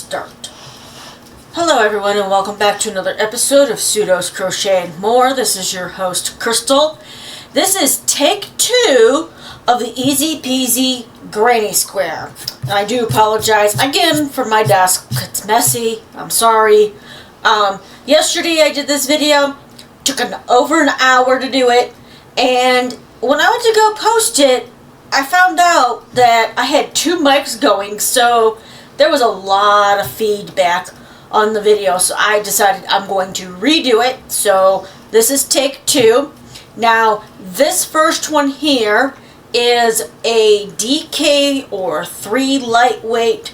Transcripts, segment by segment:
start. Hello everyone and welcome back to another episode of Pseudo's Crochet and More. This is your host Crystal. This is take 2 of the Easy Peasy Granny Square. And I do apologize again for my desk. It's messy. I'm sorry. Yesterday I did this video. Took over an hour to do it. And when I went to go post it, I found out that I had 2 mics going, so there was a lot of feedback on the video, so I decided I'm going to redo it. So this is take 2. Now this first one here is a DK or 3 lightweight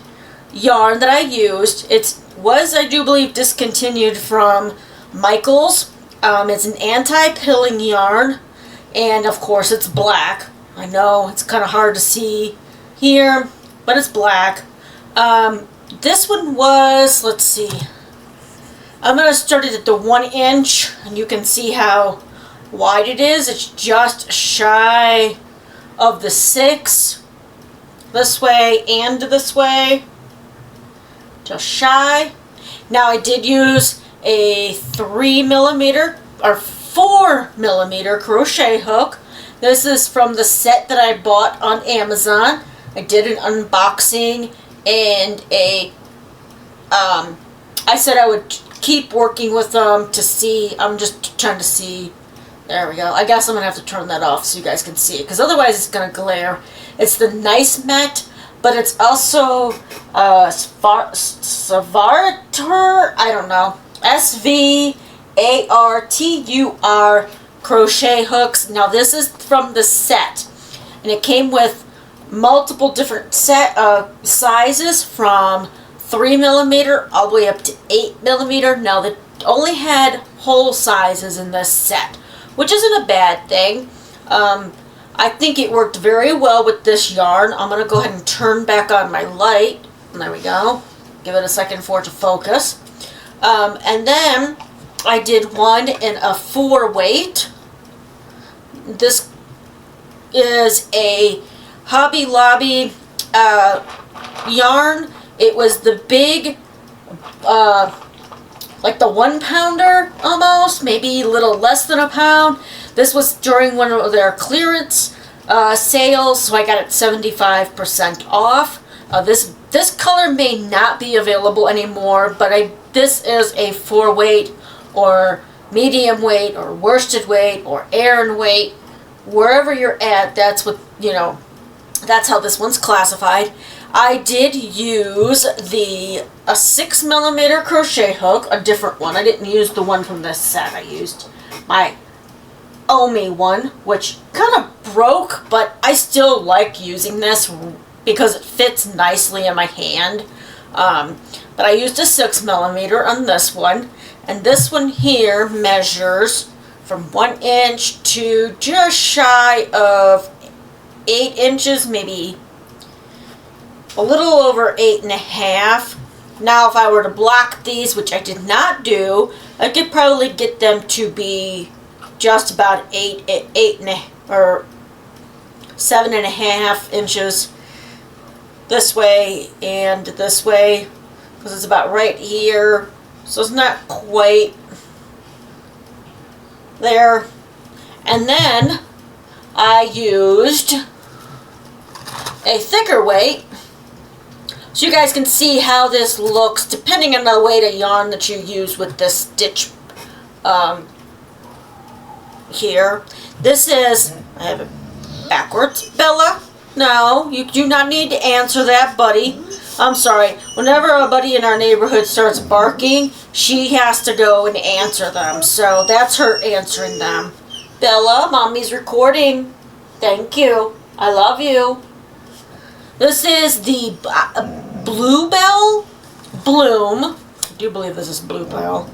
yarn that I used. It was, I do believe, discontinued from Michaels. It's an anti-pilling yarn, and of course it's black. I know it's kind of hard to see here, but it's black. This one was, let's see, I'm going to start it at the 1 inch, and you can see how wide it is. It's just shy of the 6, this way and this way, just shy. Now I did use a 3mm or 4mm crochet hook. This is from the set that I bought on Amazon. I did an unboxing and I said I would keep working with them to see. I'm just trying to see. There we go. I guess I'm going to have to turn that off so you guys can see it, because otherwise it's going to glare. It's the Nice Met, but it's also Svartur, I don't know, SVARTUR crochet hooks. Now this is from the set, and it came with multiple different sizes from 3mm all the way up to 8mm. Now they only had whole sizes in this set, which isn't a bad thing. I think it worked very well with this yarn. I'm going to go ahead and turn back on my light. There we go. Give it a second for it to focus. And then I did one in a 4 weight. This is a Hobby Lobby yarn. It was the big, like the 1 pounder almost, maybe a little less than a pound. This was during one of their clearance sales, so I got it 75% off. This color may not be available anymore, but this is a 4 weight or medium weight or worsted weight or Aran weight. Wherever you're at, that's what, you know, that's how this one's classified. I did use a 6mm crochet hook, a different one. I didn't use the one from this set. I used my Omi one, which kind of broke, but I still like using this because it fits nicely in my hand. But I used a 6mm on this one, and this one here measures from 1 inch to just shy of 8 inches, maybe a little over 8.5. Now if I were to block these, which I did not do, I could probably get them to be just about 8 or 7.5 inches this way and this way, because it's about right here, so it's not quite there. And then I used a thicker weight, so you guys can see how this looks depending on the weight of yarn that you use with this stitch here. This is, I have it backwards. Bella, no, you do not need to answer that, buddy. I'm sorry. Whenever a buddy in our neighborhood starts barking, she has to go and answer them. So that's her answering them. Bella, mommy's recording. Thank you. I love you. This is the Bluebell Bloom. I do believe this is Bluebell.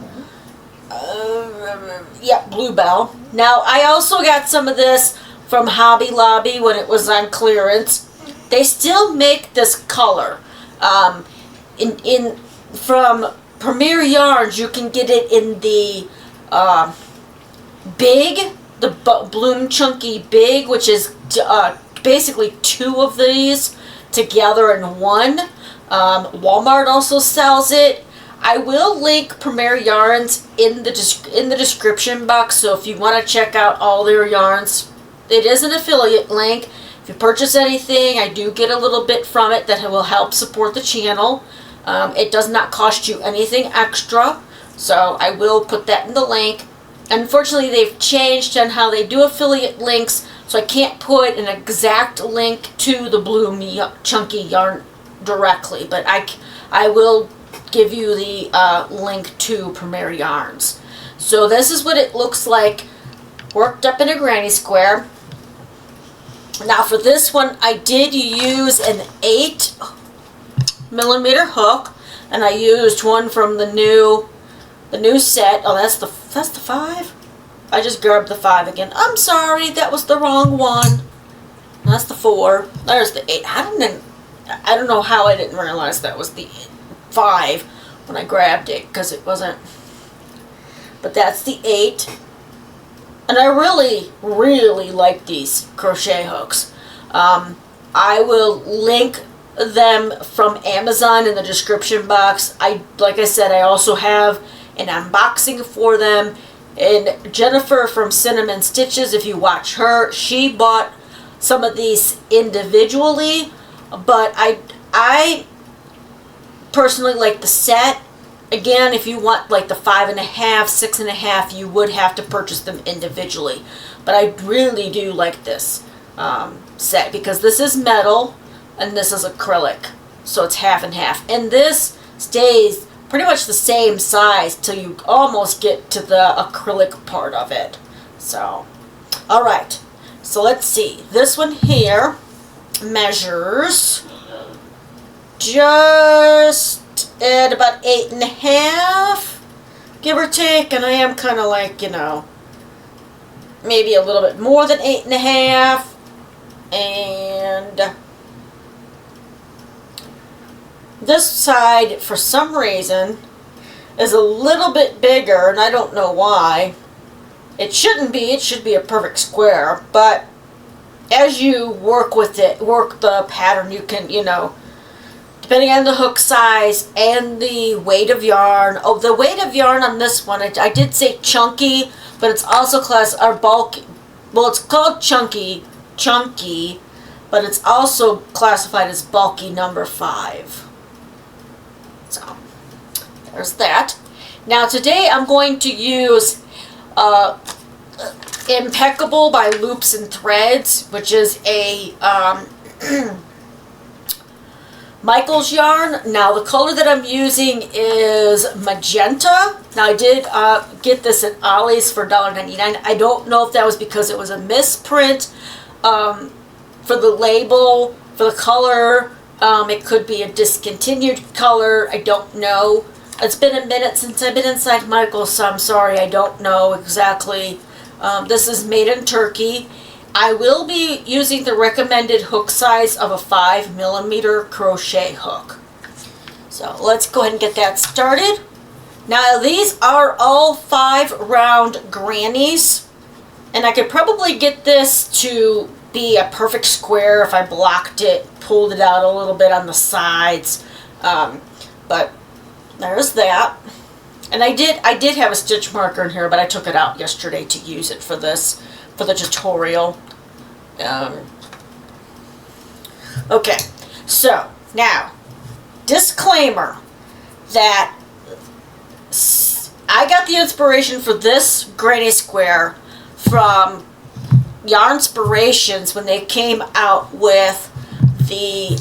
Yeah, Bluebell. Now, I also got some of this from Hobby Lobby when it was on clearance. They still make this color. From Premier Yarns, you can get it in the big, the Bloom Chunky Big, which is basically 2 of these. together in one. Walmart also sells it. I will link Premier Yarns in the description box, so if you want to check out all their yarns, it is an affiliate link. If you purchase anything, I do get a little bit from it that will help support the channel. It does not cost you anything extra, so I will put that in the link. Unfortunately, they've changed on how they do affiliate links, so I can't put an exact link to the Bloom Chunky yarn directly, but I will give you the link to Premier Yarns. So this is what it looks like worked up in a granny square. Now for this one, I did use an 8mm hook, and I used one from the new set. Oh, that's the 5. I just grabbed the 5 again. I'm sorry, that was the wrong one. That's the 4. There's the 8. I don't know how I didn't realize that was the 5 when I grabbed it, because it wasn't. But that's the 8. And I really, really like these crochet hooks. I will link them from Amazon in the description box. Like I said, I also have an unboxing for them. And Jennifer from Cinnamon Stitches, if you watch her, she bought some of these individually, but I personally like the set. Again, if you want like the 5.5, 6.5, you would have to purchase them individually. But I really do like this set, because this is metal and this is acrylic, so it's half and half. And this stays pretty much the same size till you almost get to the acrylic part of it. So, alright, so let's see. This one here measures just at about 8.5, give or take, and I am kind of like, you know, maybe a little bit more than 8.5, and this side, for some reason, is a little bit bigger, and I don't know why. It shouldn't be. It should be a perfect square, but as you work with it, work the pattern, you can, you know, depending on the hook size and the weight of yarn. Oh, the weight of yarn on this one, I did say chunky, but it's also bulky. Well, it's called chunky, but it's also classified as bulky number 5. So, there's that. Now today I'm going to use Impeccable by Loops and Threads, which is a Michael's yarn. Now the color that I'm using is magenta. Now I did get this at Ollie's for $1.99. I don't know if that was because it was a misprint for the label, for the color. It could be a discontinued color. I don't know. It's been a minute since I've been inside Michael's, so I'm sorry. I don't know exactly. This is made in Turkey. I will be using the recommended hook size of a 5mm crochet hook. So let's go ahead and get that started. Now these are all 5 round grannies, and I could probably get this to be a perfect square if I blocked it, pulled it out a little bit on the sides, but there's that. And I did have a stitch marker in here, but I took it out yesterday to use it for this, for the tutorial. Okay, so now, disclaimer that I got the inspiration for this granny square from Yarnspirations when they came out with the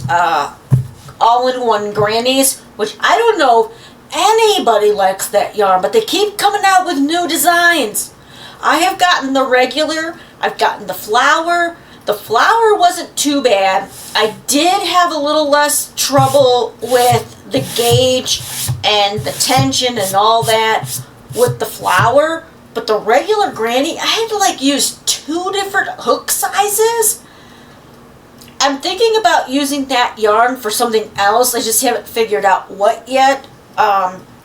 all-in-one grannies, which I don't know if anybody likes that yarn, but they keep coming out with new designs. I have gotten the regular, I've gotten the flower. The flower wasn't too bad. I did have a little less trouble with the gauge and the tension and all that with the flower, but the regular granny, I had to like use 2 different hook sizes. I'm thinking about using that yarn for something else. I just haven't figured out what yet.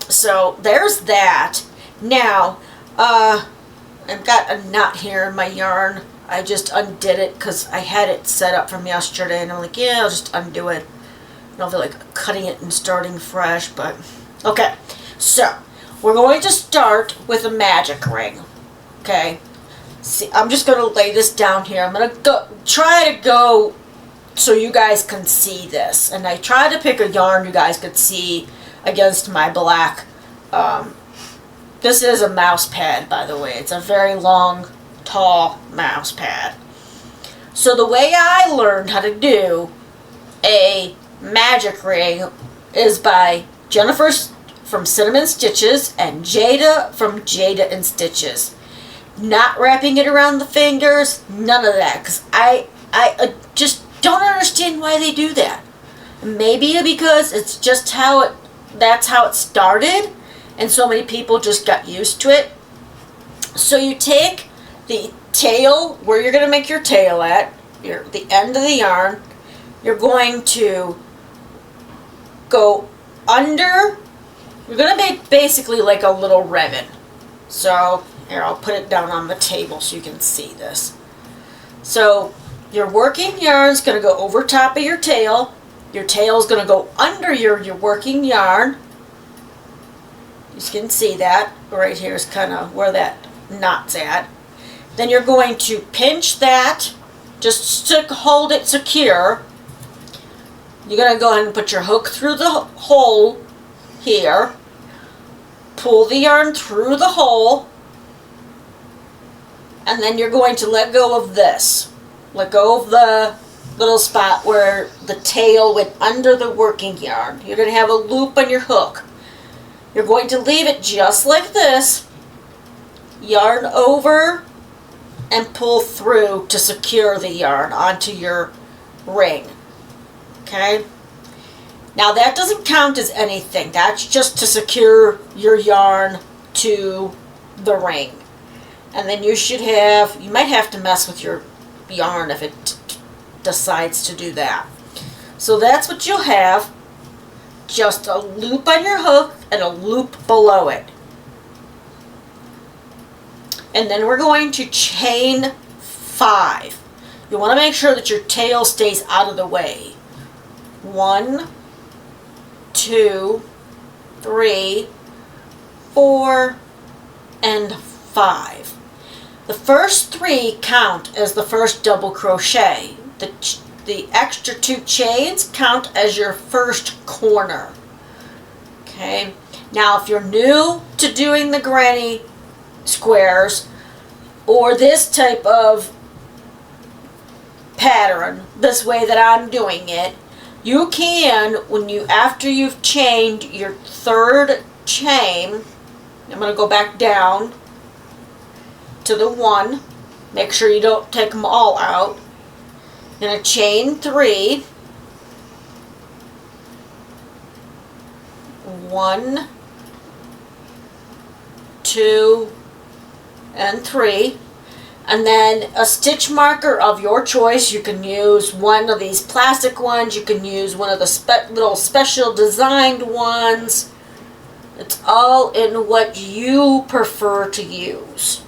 So there's that. Now, I've got a knot here in my yarn. I just undid it because I had it set up from yesterday, and I'm like, yeah, I'll just undo it. I don't feel like cutting it and starting fresh, but okay. So we're going to start with a magic ring. Okay. See, I'm just going to lay this down here. I'm going to try to go so you guys can see this, and I tried to pick a yarn you guys could see against my black. This is a mouse pad, by the way. It's a very long, tall mouse pad. So the way I learned how to do a magic ring is by Jennifer from Cinnamon Stitches and Jada from Jada and Stitches. Not wrapping it around the fingers, none of that, because I just don't understand why they do that. Maybe because it's just that's how it started, and so many people just got used to it. So you take the tail, where you're going to make your tail at, the end of the yarn, you're going to go under, you're going to make basically like a little ribbon. So here, I'll put it down on the table so you can see this. So your working yarn is going to go over top of your tail. Your tail is going to go under your working yarn. You can see that. Right here is kind of where that knot's at. Then you're going to pinch that just to hold it secure. You're going to go ahead and put your hook through the hole here. Pull the yarn through the hole. And then you're going to let go of this. Let go of the little spot where the tail went under the working yarn. You're going to have a loop on your hook. You're going to leave it just like this. Yarn over and pull through to secure the yarn onto your ring. Okay? Now that doesn't count as anything. That's just to secure your yarn to the ring. And then you might have to mess with your yarn if it decides to do that. So that's what you'll have. Just a loop on your hook and a loop below it. And then we're going to chain 5. You want to make sure that your tail stays out of the way. 1, 2, 3, 4, and 5. The first 3 count as the first double crochet. The extra 2 chains count as your first corner. Okay. Now if you're new to doing the granny squares or this type of pattern, this way that I'm doing it, you can, after you've chained your 3rd chain, I'm going to go back down to the 1. Make sure you don't take them all out. You're going to chain 3. 1, 2, and 3. And then a stitch marker of your choice. You can use one of these plastic ones. You can use one of the little special designed ones. It's all in what you prefer to use.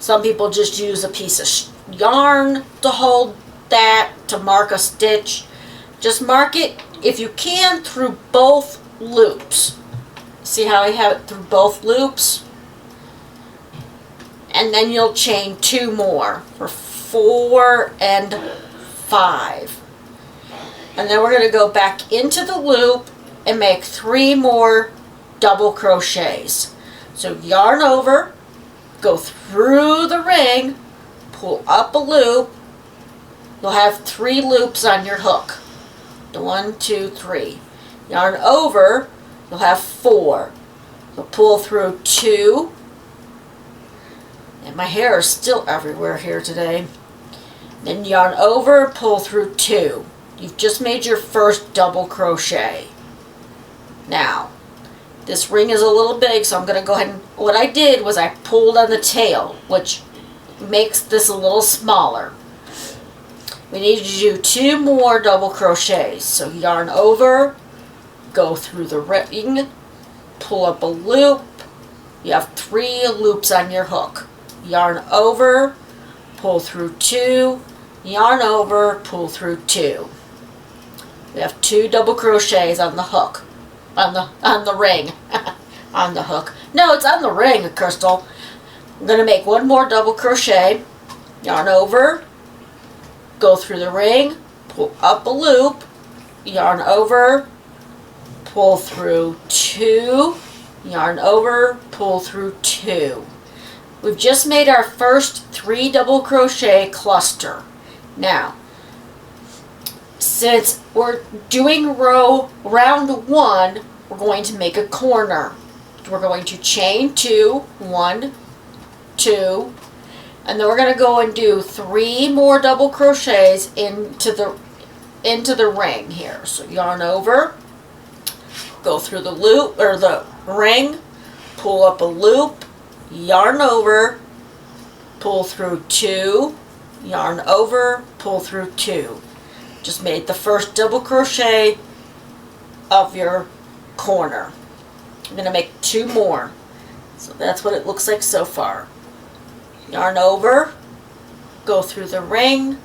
Some people just use a piece of yarn to hold that, to mark a stitch. Just mark it, if you can, through both loops. See how I have it through both loops? And then you'll chain 2 more for 4 and 5. And then we're going to go back into the loop and make 3 more double crochets. So yarn over, go through the ring, pull up a loop. You'll have 3 loops on your hook. 1, 2, 3. Yarn over, you'll have 4. You'll pull through 2. And my hair is still everywhere here today. Then yarn over, pull through 2. You've just made your first double crochet. Now, this ring is a little big, so I'm going to go ahead and, what I did was I pulled on the tail, which makes this a little smaller. We need to do 2 more double crochets. So yarn over, go through the ring, pull up a loop. You have 3 loops on your hook. Yarn over, pull through 2, yarn over, pull through 2. We have 2 double crochets on the hook, on the ring, on the hook. No, it's on the ring, Crystal. I'm going to make 1 more double crochet, yarn over, go through the ring, pull up a loop, yarn over, pull through 2, yarn over, pull through 2. We've just made our first 3 double crochet cluster. Now, since we're doing round 1, we're going to make a corner. We're going to chain 2, 1, 2, and then we're going to go and do 3 more double crochets into the ring here. So yarn over, go through the loop or the ring, pull up a loop, yarn over, pull through 2, yarn over, pull through 2. Just made the first double crochet of your corner. I'm going to make 2 more. So that's what it looks like so far. Yarn over, go through the ring,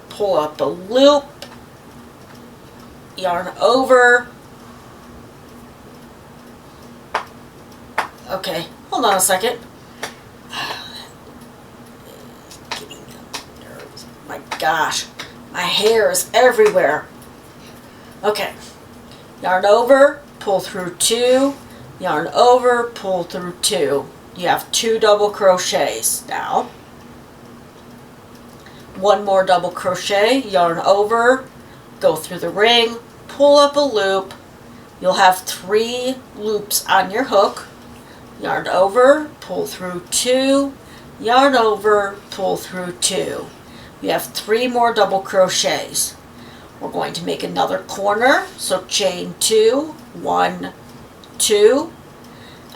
pull up a loop, yarn over. Okay, hold on a second. My gosh, my hair is everywhere. Okay, yarn over, pull through 2, yarn over, pull through 2. You have 2 double crochets now. 1 more double crochet, yarn over, go through the ring, pull up a loop. You'll have 3 loops on your hook. Yarn over, pull through 2, yarn over, pull through 2. You have 3 more double crochets. We're going to make another corner, so chain 2, 1, 2,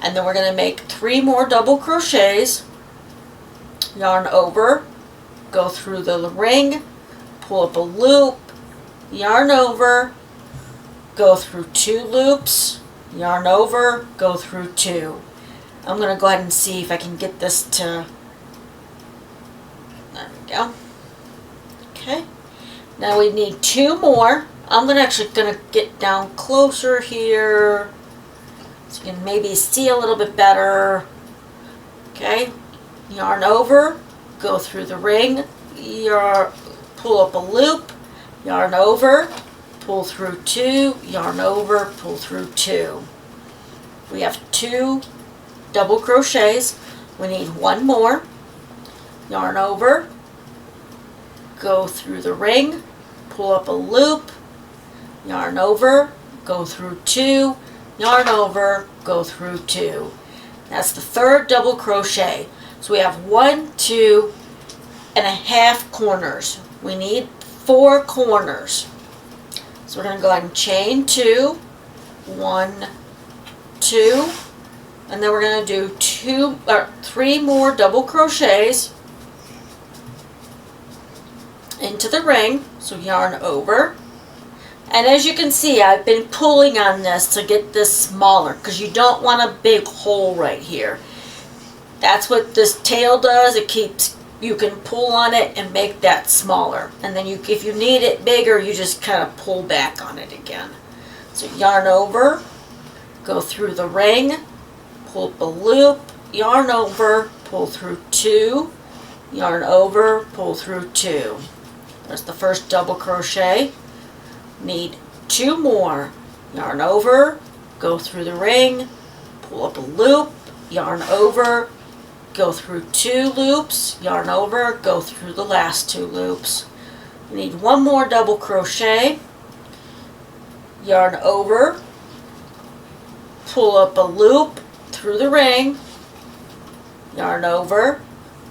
and then we're going to make 3 more double crochets, yarn over, go through the ring, pull up a loop, yarn over, go through 2 loops, yarn over, go through 2. I'm going to go ahead and see if I can get this to, there we go. Okay, now we need 2 more. I'm actually going to get down closer here so you can maybe see a little bit better. Okay, yarn over, go through the ring, pull up a loop, yarn over, pull through 2, yarn over, pull through 2. We have 2 double crochets. We need 1 more. Yarn over, go through the ring, pull up a loop, yarn over, go through 2, yarn over, go through 2. That's the 3rd double crochet. So we have 1, 2 and a half corners. We need 4 corners. So we're going to go ahead and chain 2, 1, 2, and then we're going to do 3 more double crochets into the ring. So yarn over, and as you can see, I've been pulling on this to get this smaller because you don't want a big hole right here. That's what this tail does. It keeps, you can pull on it and make that smaller, and then if you need it bigger, you just kind of pull back on it again. So yarn over, go through the ring, pull up a loop, yarn over, pull through 2, yarn over, pull through 2. There's the first double crochet. Need 2 more. Yarn over, go through the ring, pull up a loop, yarn over, go through 2 loops, yarn over, go through the last 2 loops. We need 1 more double crochet, yarn over, pull up a loop through the ring, yarn over,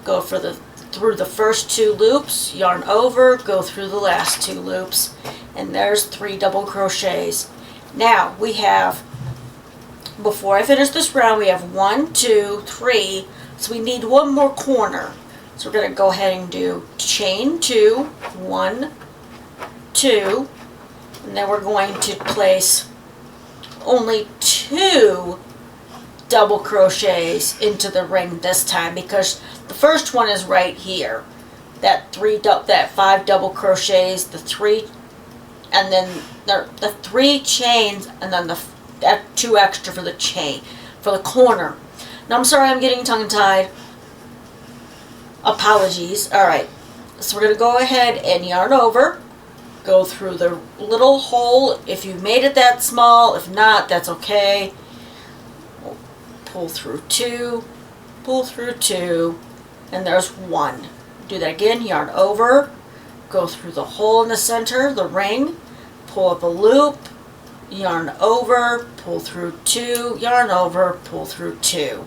go through the first 2 loops, yarn over, go through the last 2 loops, and there's 3 double crochets. Now we have, before I finish this round, we have 1, 2, 3, so we need 1 more corner. So we're going to go ahead and do chain 2, 1, 2, and then we're going to place only 2 double crochets into the ring this time because the first one is right here. that 5 double crochets, the 3, and then the 3 chains, and then that 2 extra for the chain, for the corner. Now I'm sorry, I'm getting tongue-tied. Apologies. Alright, so we're going to go ahead and yarn over, go through the little hole if you made it that small. If not, that's okay. Pull through 2, pull through 2, and there's 1. Do that again, yarn over, go through the hole in the center, the ring, pull up a loop, yarn over, pull through 2, yarn over, pull through 2.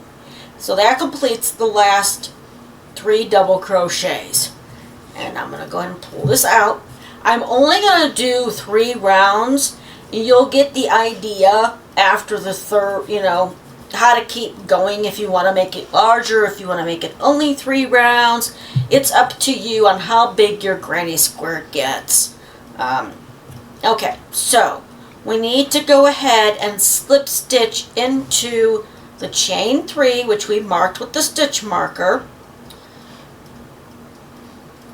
So that completes the last 3 double crochets. And I'm going to go ahead and pull this out. I'm only going to do 3 rounds. You'll get the idea after the third, how to keep going if you want to make it larger, if you want to make it only 3 rounds. It's up to you on how big your granny square gets. Okay, so we need to go ahead and slip stitch into the chain 3, which we marked with the stitch marker.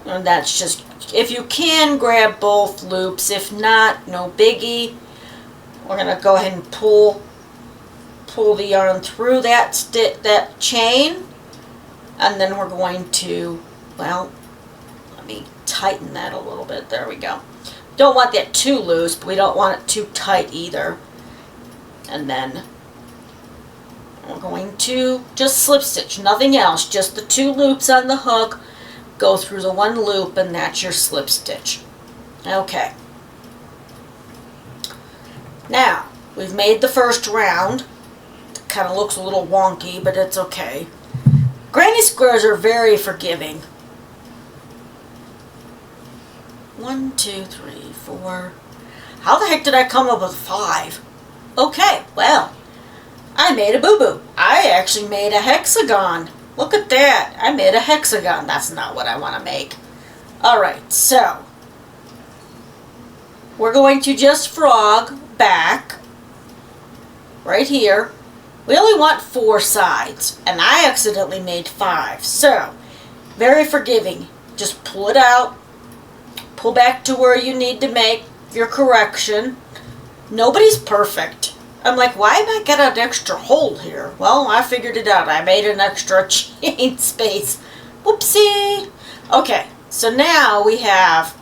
And that's just, if you can, grab both loops. If not, no biggie. We're going to go ahead and pull the yarn through that chain, and then we're going to, well, let me tighten that a little bit. There we go. Don't want that too loose, but we don't want it too tight either. And then we're going to just slip stitch, nothing else, just the 2 loops on the hook. Go through the 1 loop, and that's your slip stitch. Okay. Now, we've made the first round. Kind of looks a little wonky, but it's okay. Granny squares are very forgiving. 1, 2, 3, 4. How the heck did I come up with 5? Okay, well, I made a boo-boo. I actually made a hexagon. Look at that. I made a hexagon. That's not what I want to make. Alright, so we're going to just frog back right here. We only want 4 sides, and I accidentally made 5. So, very forgiving. Just pull it out, pull back to where you need to make your correction. Nobody's perfect. I'm like, why am I got an extra hole here? Well, I figured it out. I made an extra chain space. Whoopsie. Okay, so now we have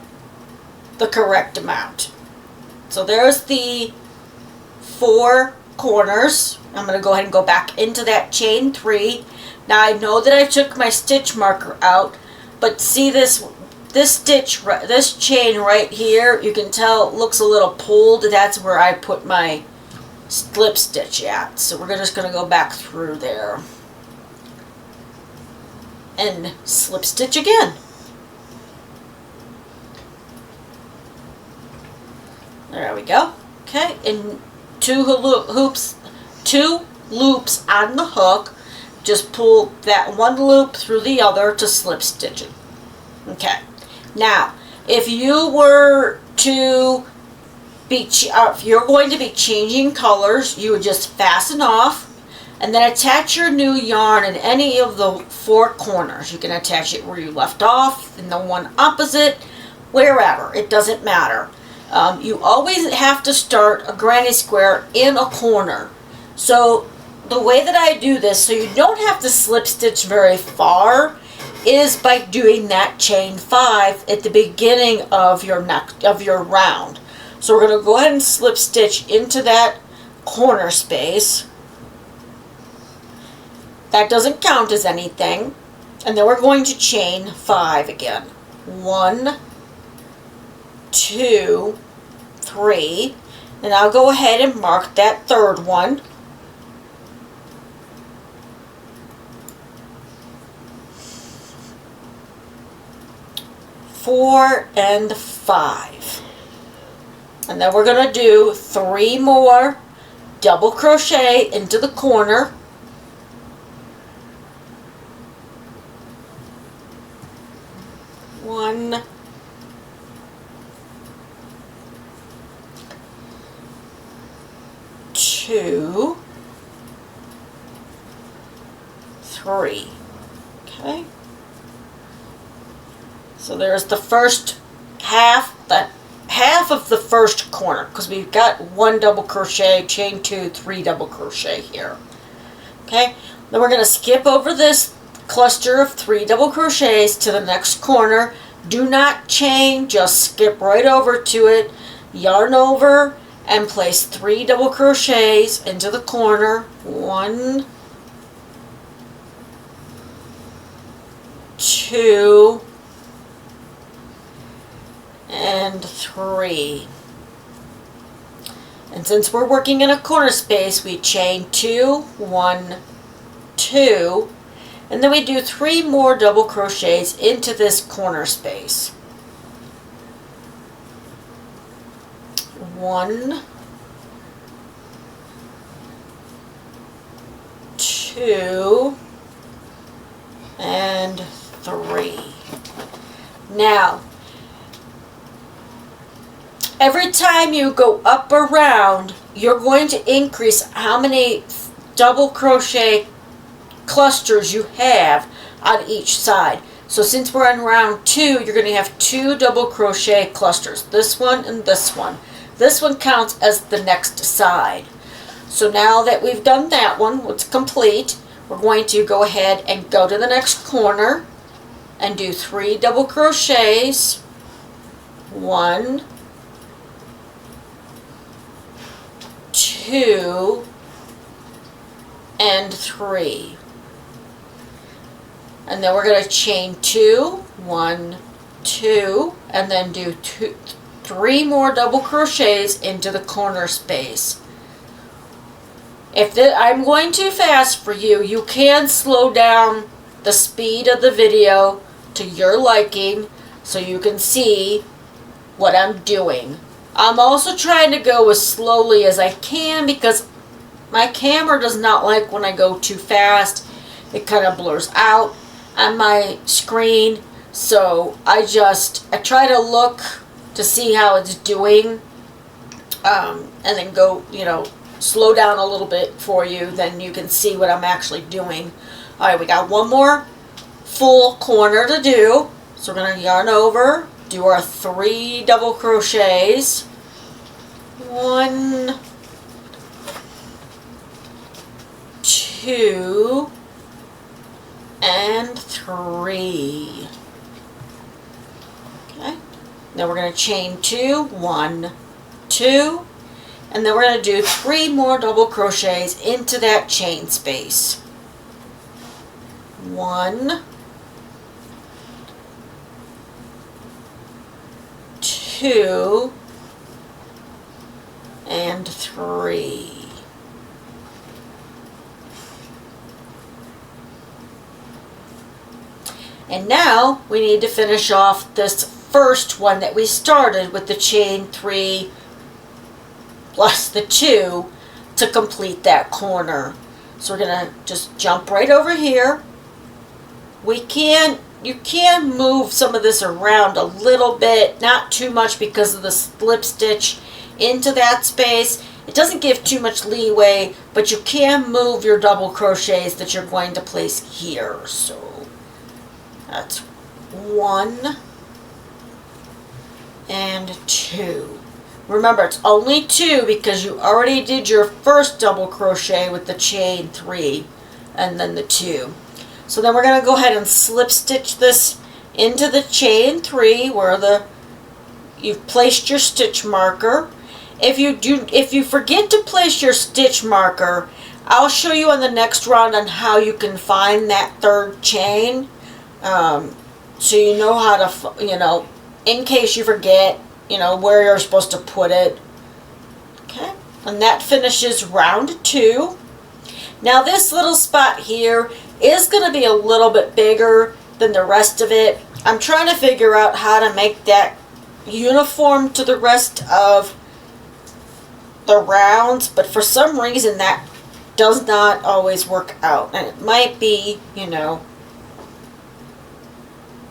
the correct amount. So there's the 4 corners. I'm going to go ahead and go back into that chain 3. Now I know that I took my stitch marker out, but see this chain right here, you can tell it looks a little pulled. That's where I put my slip stitch at. So we're just going to go back through there and slip stitch again. There we go. Okay, and 2 loops on the hook. Just pull that 1 loop through the other to slip stitch it. Okay. Now, if you were to if you're going to be changing colors, you would just fasten off and then attach your new yarn in any of the 4 corners. You can attach it where you left off, in the one opposite, wherever. It doesn't matter. You always have to start a granny square in a corner. So the way that I do this, so you don't have to slip stitch very far, is by doing that chain 5 at the beginning of your round. So we're going to go ahead and slip stitch into that corner space. That doesn't count as anything. And then we're going to chain 5 again. 1, 2, 3. And I'll go ahead and mark that 3rd one. Four and 5. And then we're going to do 3 more double crochet into the corner. One, 2, 3. Okay. So there's the first half of the first corner, because we've got 1 double crochet, chain 2, 3 double crochet here. Okay, then we're going to skip over this cluster of 3 double crochets to the next corner. Do not chain, just skip right over to it, yarn over, and place 3 double crochets into the corner. 1, 2, and 3. And since we're working in a corner space, we chain 2, 1, 2, and then we do 3 more double crochets into this corner space. 1, 2, and 3. Now, every time you go up or round, you're going to increase how many double crochet clusters you have on each side. So since we're in round 2, you're going to have 2 double crochet clusters. This one and this one. This one counts as the next side. So now that we've done that one, it's complete, we're going to go ahead and go to the next corner and do 3 double crochets. 1, 2, and 3. And then we're going to chain 2, 1, 2, and then do 3 more double crochets into the corner space. If I'm going too fast for you, you can slow down the speed of the video to your liking so you can see what I'm doing. I'm also trying to go as slowly as I can because my camera does not like when I go too fast. It kind of blurs out on my screen. So I try to look to see how it's doing, and then go, slow down a little bit for you, then you can see what I'm actually doing. Alright, we got 1 more full corner to do. So we're going to yarn over, do our 3 double crochets. 1, 2, and 3. Okay. Then we're going to chain 2, 1, 2, and then we're going to do 3 more double crochets into that chain space. 1, 2, and 3. And now we need to finish off this first one that we started with the chain 3 plus the 2 to complete that corner. So we're going to just jump right over here. You can move some of this around a little bit, not too much because of the slip stitch into that space. It doesn't give too much leeway, but you can move your double crochets that you're going to place here. So that's 1 and 2. Remember, it's only 2 because you already did your first double crochet with the chain 3 and then the 2. So then we're going to go ahead and slip stitch this into the chain 3 where you've placed your stitch marker. If you forget to place your stitch marker, I'll show you on the next round on how you can find that 3rd chain, so you know how to, in case you forget, where you're supposed to put it. Okay, and that finishes round 2. Now this little spot here is going to be a little bit bigger than the rest of it. I'm trying to figure out how to make that uniform to the rest of the rounds, but for some reason that does not always work out, and it might be, there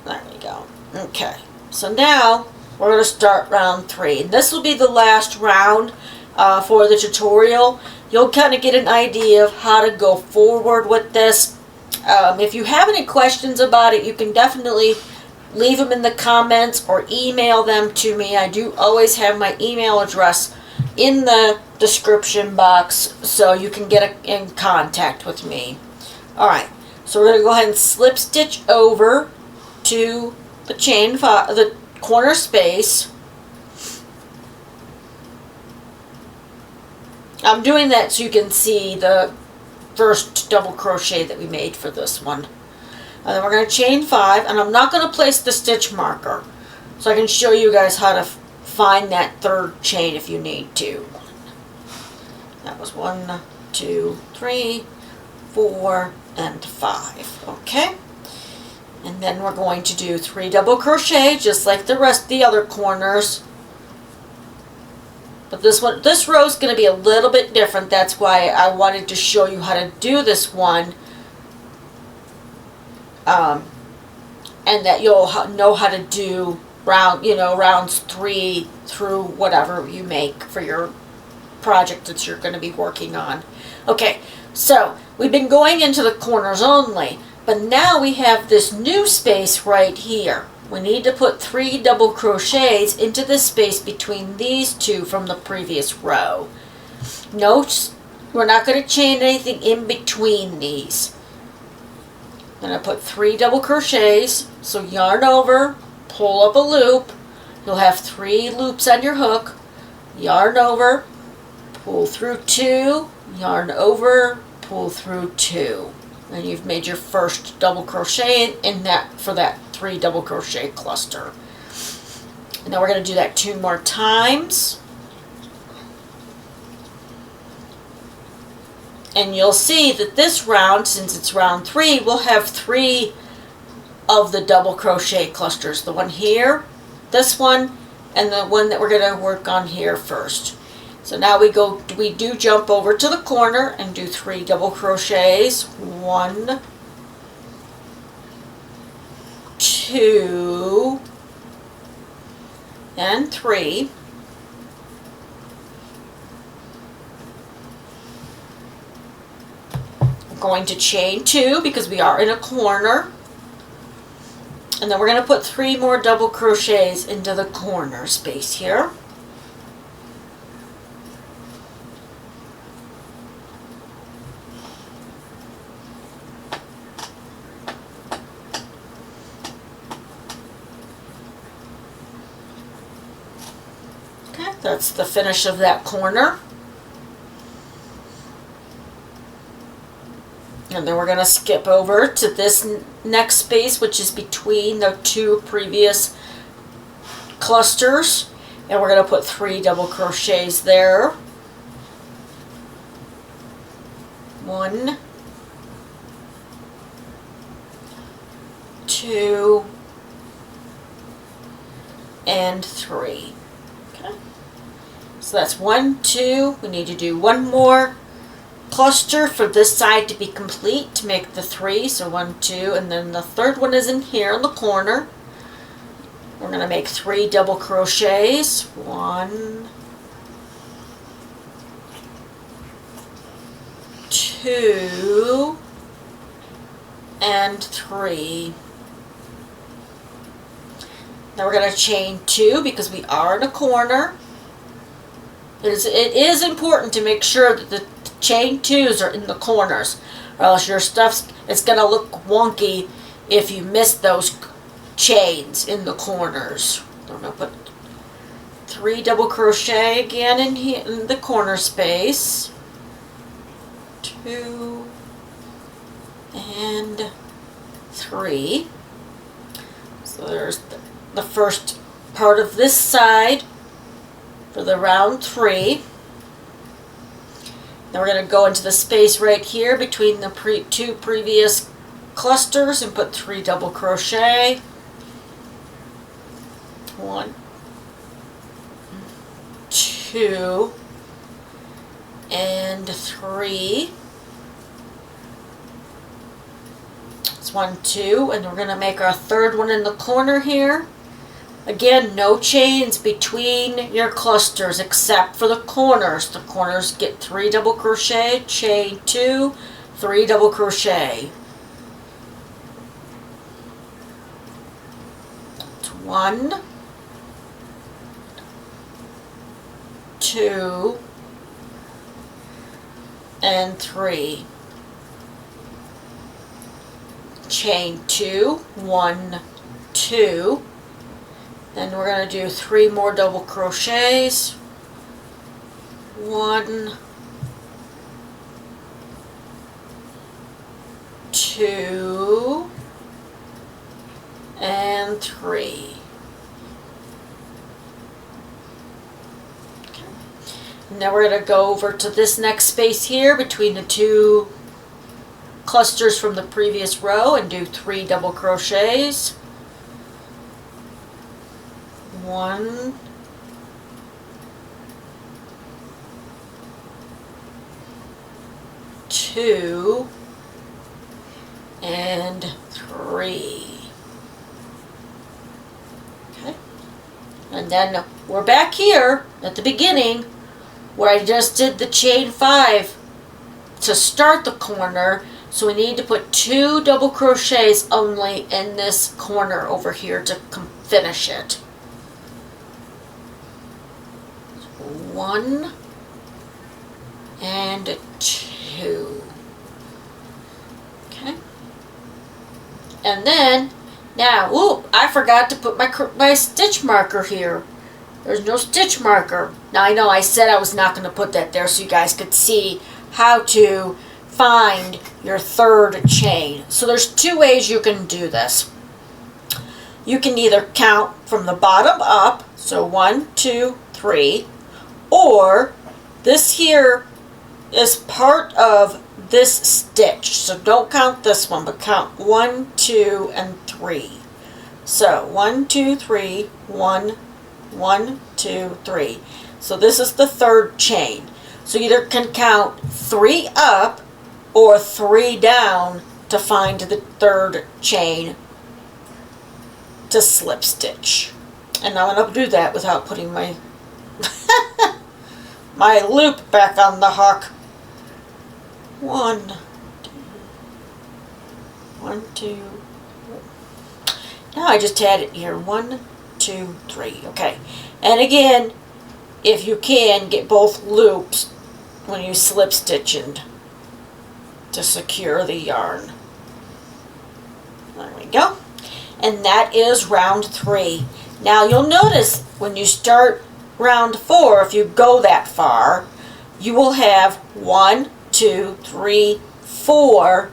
we go. Okay, so now we're going to start round 3, and this will be the last round for the tutorial. You'll kind of get an idea of how to go forward with this. If you have any questions about it, you can definitely leave them in the comments or email them to me. I do always have my email address in the description box so you can get in contact with me. Alright, so we're going to go ahead and slip stitch over to the the corner space. I'm doing that so you can see the first double crochet that we made for this one. And then we're going to chain 5, and I'm not going to place the stitch marker, so I can show you guys how to find that third chain if you need to. That was 1, 2, 3, 4, and 5. Okay, and then we're going to do 3 double crochet just like the rest of the other corners. But this row is going to be a little bit different. That's why I wanted to show you how to do this one, and that you'll know how to do rounds 3 through whatever you make for your project that you're going to be working on. Okay, so we've been going into the corners only, but now we have this new space right here. We need to put 3 double crochets into the space between these two from the previous row. Note, we're not going to chain anything in between these. I'm going to put 3 double crochets, so yarn over, pull up a loop. You'll have 3 loops on your hook. Yarn over, pull through 2, yarn over, pull through 2. And you've made your first double crochet in that for that 3 double crochet cluster. And then we're going to do that 2 more times. And you'll see that this round, since it's round 3, we'll have 3 of the double crochet clusters. The one here, this one, and the one that we're going to work on here first. So now we do jump over to the corner and do 3 double crochets. 1, 2, and 3. We're going to chain 2 because we are in a corner. And then we're going to put 3 more double crochets into the corner space here. That's the finish of that corner. And then we're going to skip over to this next space, which is between the 2 previous clusters. And we're going to put 3 double crochets there. 1, 2, and 3. So that's 1, 2. We need to do 1 more cluster for this side to be complete to make the 3. So 1, 2, and then the third one is in here in the corner. We're going to make 3 double crochets. 1, 2, and 3. Now we're going to chain 2 because we are in a corner. It is important to make sure that the chain 2s are in the corners, or else your it's going to look wonky if you miss those chains in the corners. I'm going to put 3 double crochet again in here in the corner space. 2 and 3. So there's the first part of this side for the round 3. Then we're going to go into the space right here between the 2 previous clusters and put 3 double crochet. 1, 2, and 3. It's 1, 2, and we're going to make our third one in the corner here. Again, no chains between your clusters except for the corners. The corners get 3 double crochet, chain 2, 3 double crochet. 1, 2, and 3. Chain 2, 1, 2. Then we're going to do 3 more double crochets. 1, 2, and 3. Okay. And then we're going to go over to this next space here between the 2 clusters from the previous row and do 3 double crochets. 1, 2, and 3. Okay. And then we're back here at the beginning where I just did the chain 5 to start the corner. So we need to put 2 double crochets only in this corner over here to finish it. 1 and 2. Okay. And then, now, ooh, I forgot to put my stitch marker here. There's no stitch marker. Now I know I said I was not going to put that there so you guys could see how to find your third chain. So there's 2 ways you can do this. You can either count from the bottom up, so 1, 2, 3, or this here is part of this stitch. So don't count this one, but count 1, 2, and 3. So 1, 2, 3, 1, 1, 2, 3. So this is the third chain. So you either can count 3 up or 3 down to find the third chain to slip stitch. And I'm going to do that without putting my my loop back on the hook. 1, 2, 1, 2. Now I just had it here. 1, 2, 3. Okay. And again, if you can, get both loops when you slip stitching to secure the yarn. There we go. And that is round 3. Now you'll notice when you start round 4, if you go that far, you will have 1, 2, 3, 4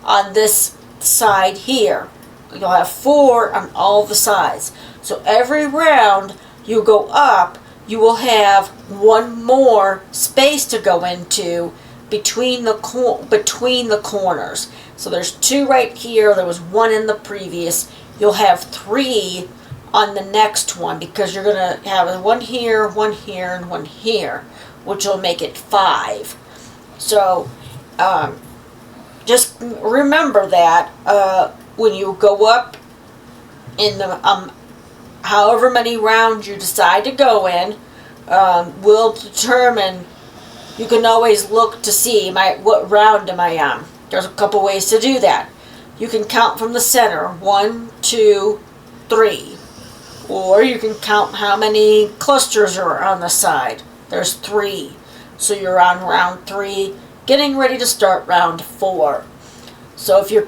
on this side here. You'll have 4 on all the sides. So every round you go up, you will have 1 more space to go into between the corners. So there's 2 right here. There was 1 in the previous. You'll have 3 on the next one because you're going to have 1 here, 1 here, and 1 here, which will make it 5. So just remember that when you go up in the however many rounds you decide to go in, will determine. You can always look to see what round am I on. There's a couple ways to do that. You can count from the center, 1, 2, 3. Or you can count how many clusters are on the side. There's 3. So you're on round 3, getting ready to start round 4. So if you're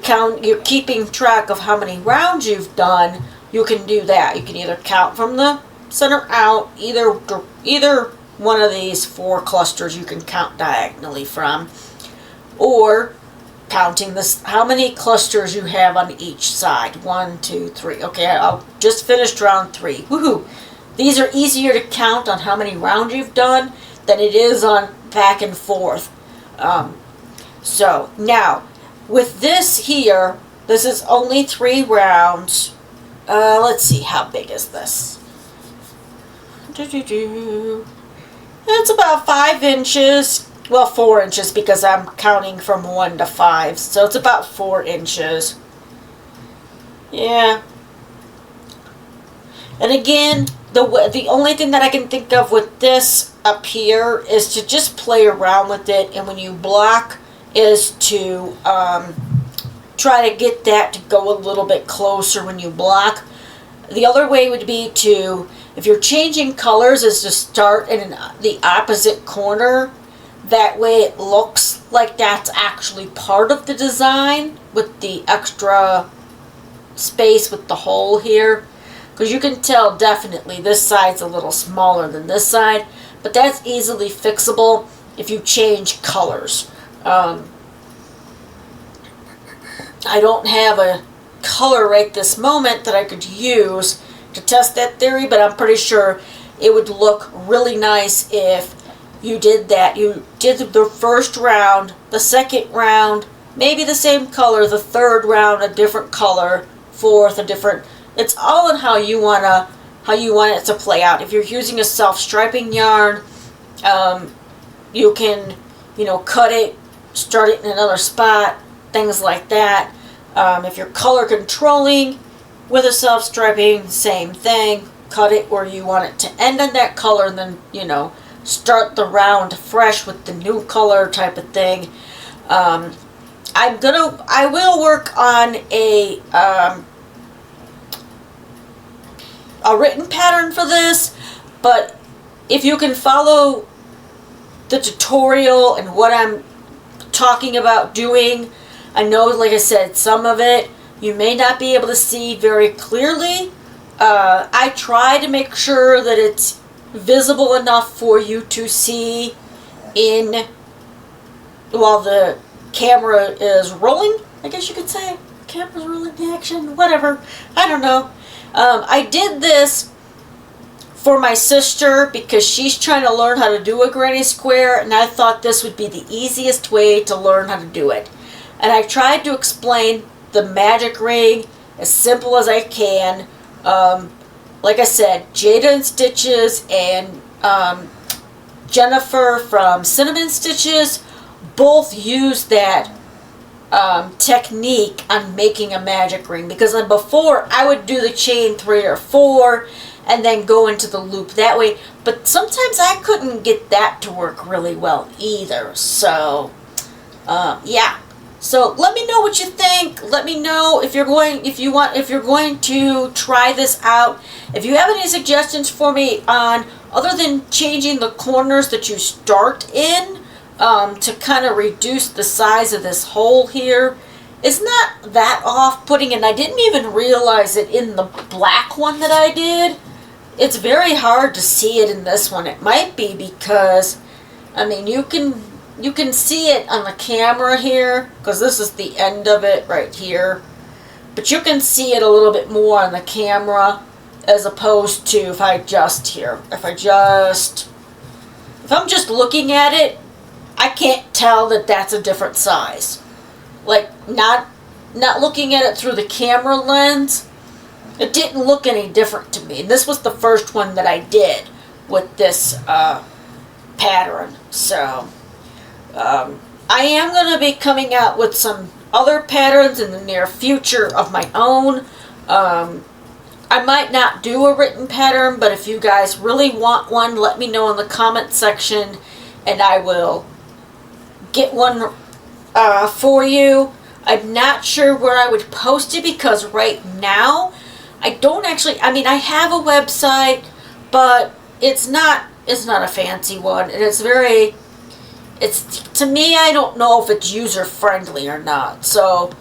keeping track of how many rounds you've done, you can do that. You can either count from the center out, either one of these 4 clusters you can count diagonally from, or counting how many clusters you have on each side. 1, 2, 3. Okay, I'll just finished round 3. Woohoo! These are easier to count on how many rounds you've done than it is on back and forth. So now with this here, this is only 3 rounds. Let's see, how big is this? It's about 5 inches. Well, 4 inches because I'm counting from 1 to 5. So it's about 4 inches. Yeah. And again, the only thing that I can think of with this up here is to just play around with it. And when you block is to try to get that to go a little bit closer when you block. The other way would be to, if you're changing colors, is to start in the opposite corner. That way it looks like that's actually part of the design with the extra space with the hole here. Because you can tell definitely this side's a little smaller than this side, but that's easily fixable if you change colors. I don't have a color right this moment that I could use to test that theory, but I'm pretty sure it would look really nice if you did that. You did the first round, the second round, maybe the same color, the third round a different color, fourth a different. It's all in how you want it to play out. If you're using a self-striping yarn, you can, cut it, start it in another spot, things like that. If you're color controlling with a self-striping, same thing. Cut it where you want it to end on that color, and then, start the round fresh with the new color type of thing. I will work on a written pattern for this, but if you can follow the tutorial and what I'm talking about doing, I know, like I said, some of it you may not be able to see very clearly. I try to make sure that it's visible enough for you to see while the camera is rolling, I guess you could say. Camera's rolling, the action, whatever. I don't know. I did this for my sister because she's trying to learn how to do a granny square, and I thought this would be the easiest way to learn how to do it. And I tried to explain the magic ring as simple as I can. Like I said, Jada and Stitches and Jennifer from Cinnamon Stitches both use that technique on making a magic ring, because before I would do the chain 3 or 4 and then go into the loop that way, but sometimes I couldn't get that to work really well either. So yeah, so let me know what you think. Let me know if you're going to try this out. If you have any suggestions for me on, other than changing the corners that you start in, to kind of reduce the size of this hole here. It's not that off-putting, and I didn't even realize it in the black one that I did. It's very hard to see it in this one. It might be because, you can see it on the camera here, because this is the end of it right here. But you can see it a little bit more on the camera as opposed to if I'm just looking at it, I can't tell that that's a different size. Like, not looking at it through the camera lens, it didn't look any different to me. And this was the first one that I did with this pattern. So, I am going to be coming out with some other patterns in the near future of my own. I might not do a written pattern, but if you guys really want one, let me know in the comment section, and I will get one for you. I'm not sure where I would post it, because right now I don't actually, I have a website, but it's not a fancy one, and to me, I don't know if it's user friendly or not. So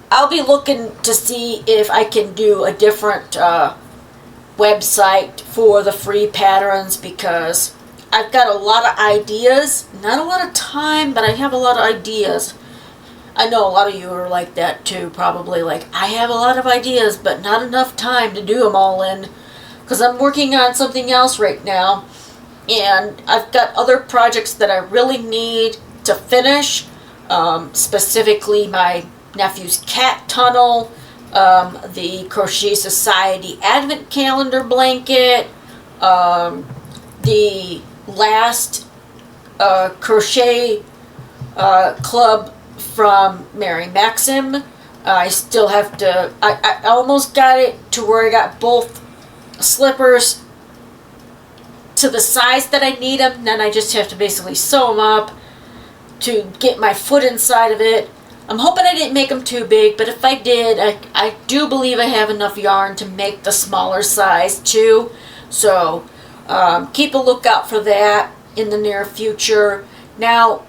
I'll be looking to see if I can do a different website for the free patterns, because I've got a lot of ideas, not a lot of time, but I have a lot of ideas. I know a lot of you are like that too, probably. Like, I have a lot of ideas, but not enough time to do them all in, because I'm working on something else right now, and I've got other projects that I really need to finish, specifically my nephew's cat tunnel, the Crochet Society Advent Calendar blanket, the last crochet club from Mary Maxim. I still have to, I almost got it to where I got both slippers to the size that I need them. Then I just have to basically sew them up to get my foot inside of it. I'm hoping I didn't make them too big, but if I did, I do believe I have enough yarn to make the smaller size too. So keep a lookout for that in the near future. Now,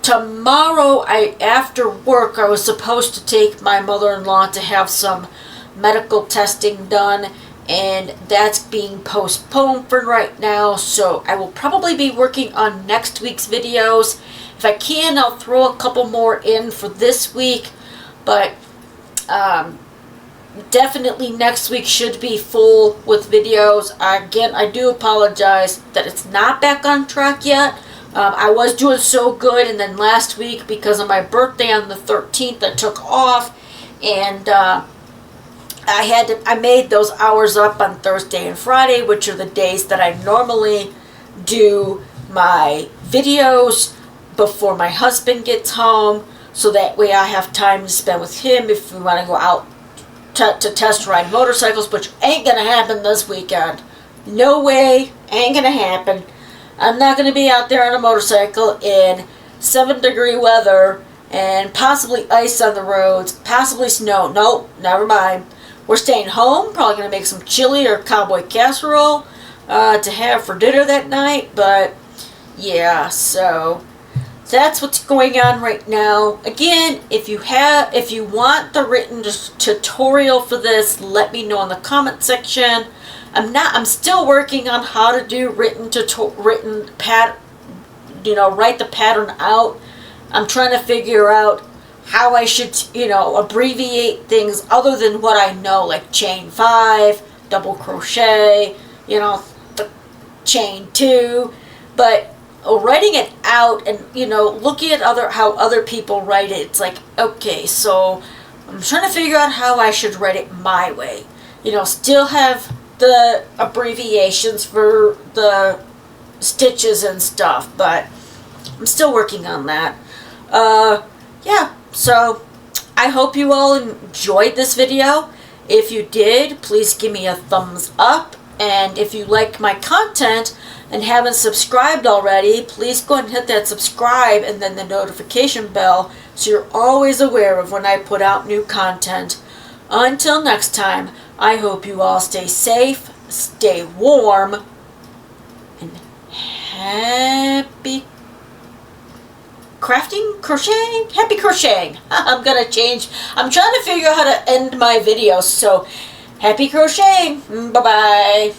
tomorrow, after work, I was supposed to take my mother-in-law to have some medical testing done, and that's being postponed for right now, so I will probably be working on next week's videos. If I can, I'll throw a couple more in for this week, but definitely next week should be full with videos. Again, I do apologize that it's not back on track yet. I was doing so good, and then last week, because of my birthday on the 13th, I took off, and I made those hours up on Thursday and Friday, which are the days that I normally do my videos before my husband gets home, so that way I have time to spend with him if we want to go out to test ride motorcycles, which ain't gonna happen this weekend. No way, ain't gonna happen. I'm not gonna be out there on a motorcycle in 7-degree weather and possibly ice on the roads, possibly snow. Nope, never mind. We're staying home, probably gonna make some chili or cowboy casserole to have for dinner that night, but yeah, so that's what's going on right now. Again, if you want the written tutorial for this, let me know in the comment section. I'm still working on how to do write the pattern out. I'm trying to figure out how I should, abbreviate things other than what I know, like chain 5, double crochet, the chain 2, but writing it out and looking at how other people write it, it's like, okay, so I'm trying to figure out how I should write it my way. Still have the abbreviations for the stitches and stuff, but I'm still working on that. Yeah, so I hope you all enjoyed this video. If you did, please give me a thumbs up, and if you like my content and haven't subscribed already, please go ahead and hit that subscribe and then the notification bell so you're always aware of when I put out new content. Until next time, I hope you all stay safe, stay warm, and happy crocheting. I'm trying to figure out how to end my videos, so happy crocheting. Bye-bye.